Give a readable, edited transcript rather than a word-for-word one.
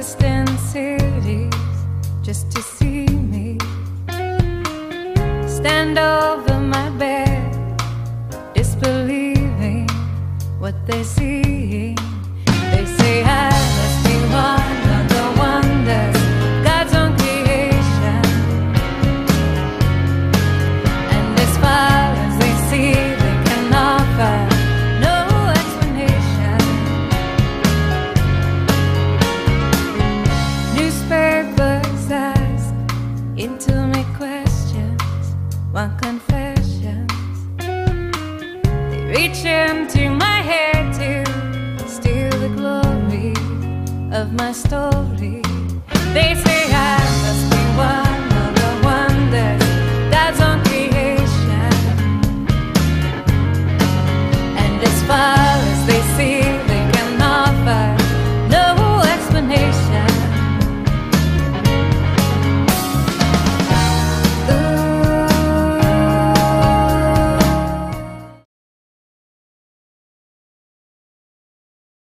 distant cities just to see me. Stand over my bed, disbelieving what they're seeing. They say I must be one of the wonders, God's own creation. And as far as they see, they can offer no explanation. Newspapers ask intimate questions, want confessions. They reach into my head to steal the glory of my story. They say